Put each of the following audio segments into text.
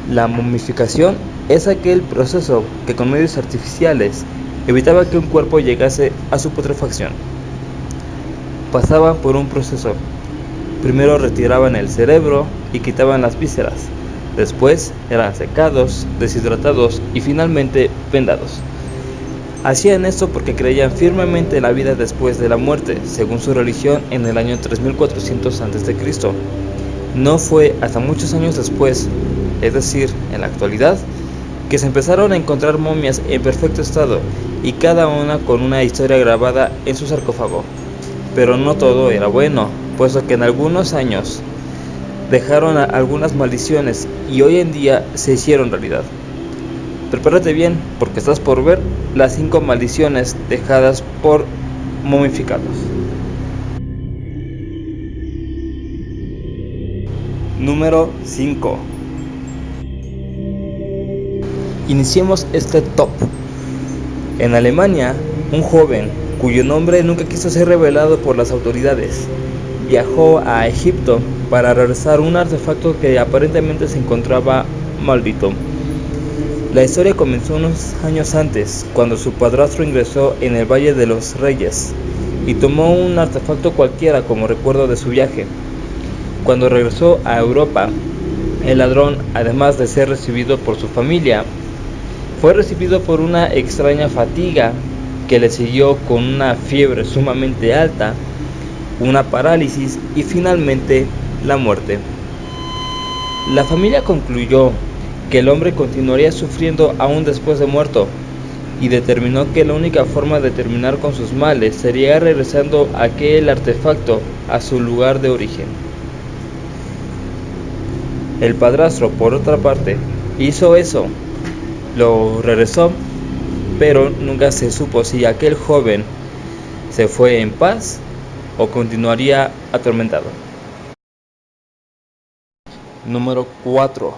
La momificación es aquel proceso que con medios artificiales evitaba que un cuerpo llegase a su putrefacción. Pasaban por un proceso. Primero retiraban el cerebro y quitaban las vísceras. Después eran secados, deshidratados y finalmente vendados. Hacían esto porque creían firmemente en la vida después de la muerte, según su religión en el año 3400 a.C. No fue hasta muchos años después, es decir, en la actualidad, que se empezaron a encontrar momias en perfecto estado y cada una con una historia grabada en su sarcófago. Pero no todo era bueno, puesto que en algunos años dejaron algunas maldiciones y hoy en día se hicieron realidad. Prepárate bien, porque estás por ver las 5 maldiciones dejadas por momificados. Número 5. Iniciemos este top. En Alemania, un joven, cuyo nombre nunca quiso ser revelado por las autoridades, viajó a Egipto para regresar un artefacto que aparentemente se encontraba maldito. La historia comenzó unos años antes, cuando su padrastro ingresó en el Valle de los Reyes y tomó un artefacto cualquiera como recuerdo de su viaje. Cuando regresó a Europa, el ladrón, además de ser recibido por su familia, fue recibido por una extraña fatiga que le siguió con una fiebre sumamente alta, una parálisis y finalmente la muerte. La familia concluyó que el hombre continuaría sufriendo aún después de muerto y determinó que la única forma de terminar con sus males sería regresando aquel artefacto a su lugar de origen. El padrastro, por otra parte, hizo eso, lo regresó, pero nunca se supo si aquel joven se fue en paz o continuaría atormentado. Número 4.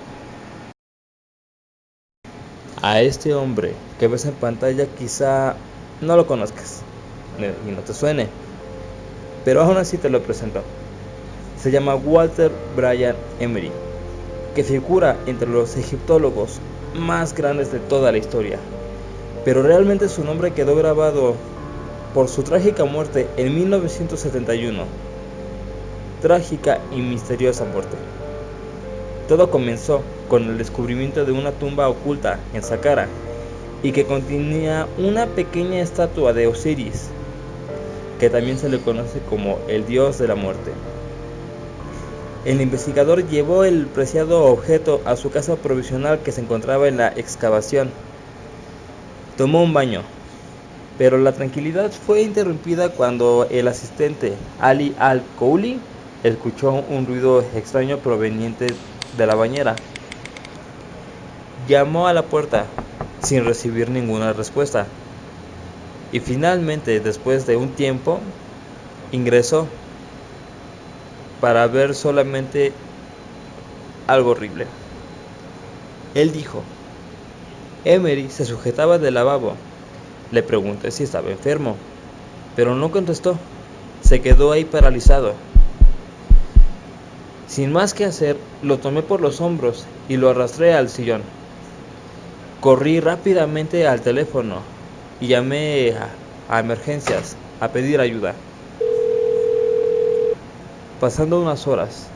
A este hombre que ves en pantalla quizá no lo conozcas y no te suene, pero aún así te lo presento. Se llama Walter Brian Emery, que figura entre los egiptólogos más grandes de toda la historia, pero realmente su nombre quedó grabado por su trágica muerte en 1971. Trágica y misteriosa muerte. Todo comenzó con el descubrimiento de una tumba oculta en Saqqara y que contenía una pequeña estatua de Osiris, que también se le conoce como el dios de la muerte. El investigador llevó el preciado objeto a su casa provisional que se encontraba en la excavación. Tomó un baño, pero la tranquilidad fue interrumpida cuando el asistente Ali al-Khouli escuchó un ruido extraño proveniente de la bañera. Llamó a la puerta sin recibir ninguna respuesta y finalmente, después de un tiempo, ingresó para ver solamente algo horrible. Él dijo: Emery se sujetaba del lavabo. Le pregunté si estaba enfermo, pero no contestó. Se quedó ahí paralizado. Sin más que hacer, lo tomé por los hombros y lo arrastré al sillón. Corrí rápidamente al teléfono y llamé a emergencias a pedir ayuda. Pasando unas horas,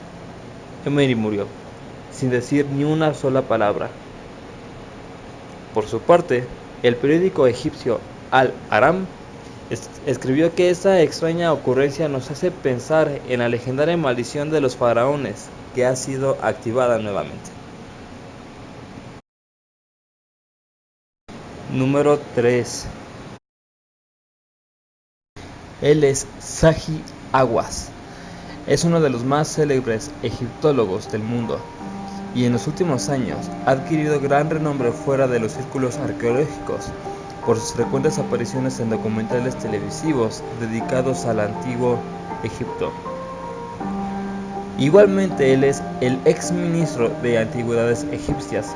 Emery murió, sin decir ni una sola palabra. Por su parte, el periódico egipcio Al-Aram escribió que esta extraña ocurrencia nos hace pensar en la legendaria maldición de los faraones que ha sido activada nuevamente. Número 3. Él es Zahi Hawass. Es uno de los más célebres egiptólogos del mundo y en los últimos años ha adquirido gran renombre fuera de los círculos arqueológicos por sus frecuentes apariciones en documentales televisivos dedicados al antiguo Egipto. Igualmente, él es el ex ministro de Antigüedades egipcias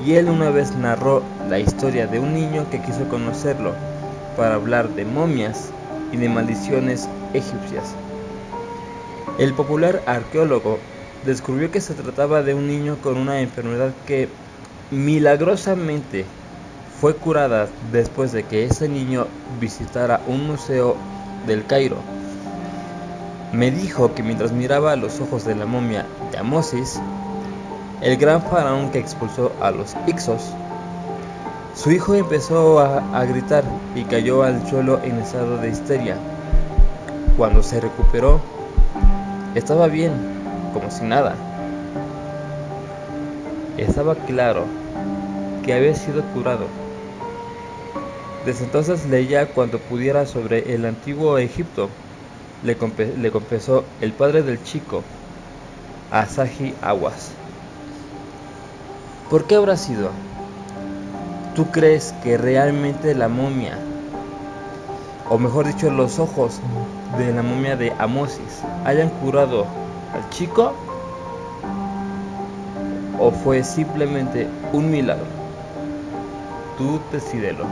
y él una vez narró la historia de un niño que quiso conocerlo para hablar de momias y de maldiciones egipcias. El popular arqueólogo descubrió que se trataba de un niño con una enfermedad que milagrosamente fue curada después de que ese niño visitara un museo del Cairo. Me dijo que mientras miraba a los ojos de la momia de Amosis, el gran faraón que expulsó a los Hyksos, su hijo empezó a gritar y cayó al suelo en estado de histeria. Cuando se recuperó, estaba bien, como si nada. Estaba claro que había sido curado. Desde entonces leía cuanto pudiera sobre el antiguo Egipto, le confesó el padre del chico, Asahi Awas. ¿Por qué habrá sido? ¿Tú crees que realmente la momia, o mejor dicho los ojos de la momia de Amosis, hayan curado al chico? ¿O fue simplemente un milagro? Tú decídelo.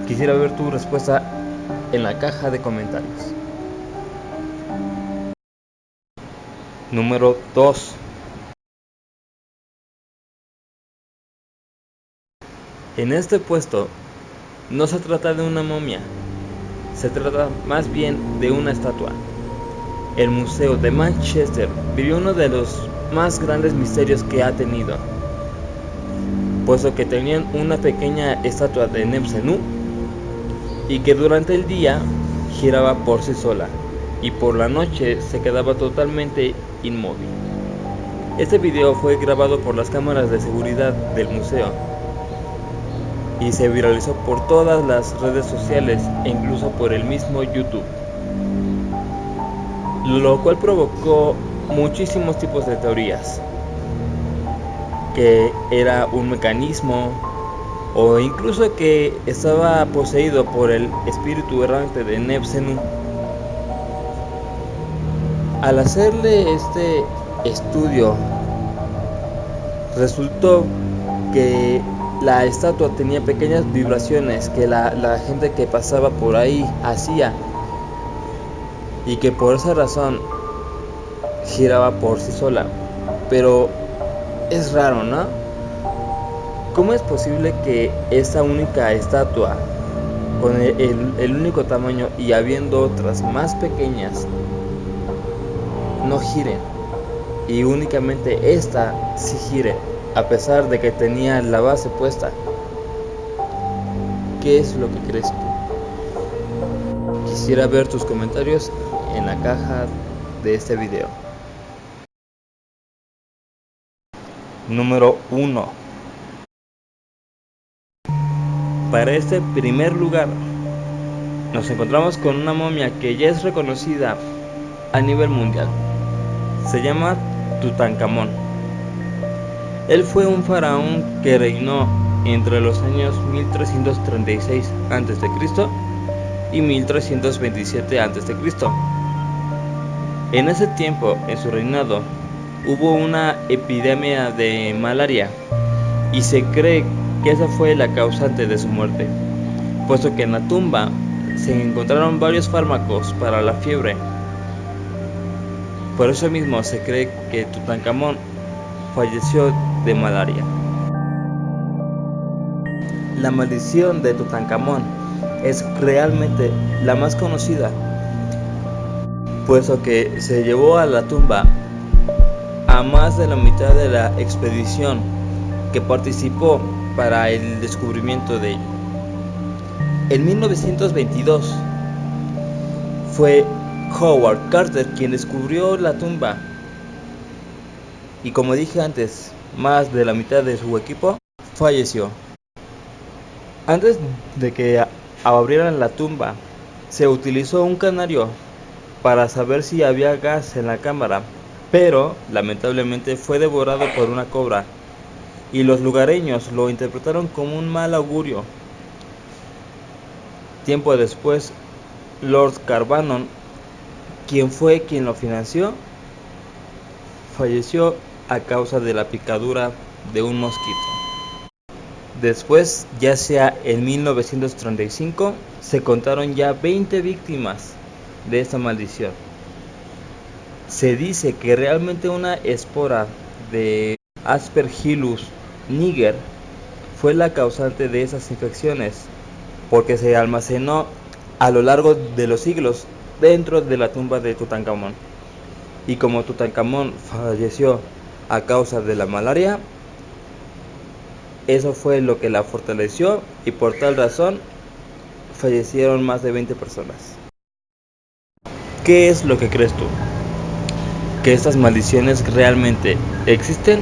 Quisiera ver tu respuesta en la caja de comentarios. Número 2. En este puesto no se trata de una momia, se trata más bien de una estatua. El Museo de Manchester vivió uno de los más grandes misterios que ha tenido, puesto que tenían una pequeña estatua de Nebsenu y que durante el día giraba por sí sola y por la noche se quedaba totalmente inmóvil. Este video fue grabado por las cámaras de seguridad del museo y se viralizó por todas las redes sociales e incluso por el mismo YouTube, lo cual provocó muchísimos tipos de teorías, que era un mecanismo o incluso que estaba poseído por el espíritu errante de Nebsenu. Al hacerle este estudio, resultó que la estatua tenía pequeñas vibraciones que la gente que pasaba por ahí hacía, y que por esa razón giraba por sí sola. Pero es raro, ¿no? ¿Cómo es posible que esa única estatua, con el único tamaño y habiendo otras más pequeñas, no giren y únicamente esta sí gire, a pesar de que tenía la base puesta? ¿Qué es lo que crees tú? Quisiera ver tus comentarios en la caja de este video. Número 1. Para este primer lugar, nos encontramos con una momia que ya es reconocida a nivel mundial. Se llama Tutankamón. Él fue un faraón que reinó entre los años 1336 a.C. y 1327 a.C. En ese tiempo, en su reinado, hubo una epidemia de malaria y se cree que esa fue la causante de su muerte, puesto que en la tumba se encontraron varios fármacos para la fiebre. Por eso mismo se cree que Tutankamón falleció de malaria. La maldición de Tutankamón es realmente la más conocida, puesto que se llevó a la tumba a más de la mitad de la expedición que participó para el descubrimiento de ella. En 1922 fue Howard Carter quien descubrió la tumba, y como dije antes, más de la mitad de su equipo falleció. Antes de que abrieran la tumba, se utilizó un canario para saber si había gas en la cámara, pero lamentablemente fue devorado por una cobra, y los lugareños lo interpretaron como un mal augurio. Tiempo después, Lord Carnarvon, quien fue quien lo financió, falleció a causa de la picadura de un mosquito. Después, ya sea en 1935, se contaron ya 20 víctimas de esta maldición. Se dice que realmente una espora de Aspergillus niger fue la causante de esas infecciones, porque se almacenó a lo largo de los siglos dentro de la tumba de Tutankamón. Y como Tutankamón falleció a causa de la malaria, eso fue lo que la fortaleció y por tal razón fallecieron más de 20 personas. ¿Qué es lo que crees tú? ¿Que estas maldiciones realmente existen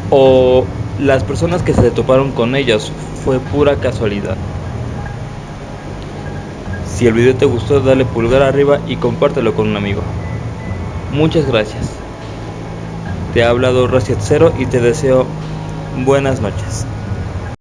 o las personas que se toparon con ellas fue pura casualidad? Si el video te gustó, dale pulgar arriba y compártelo con un amigo. Muchas gracias. Te ha hablado Rosiet Zero y te deseo buenas noches.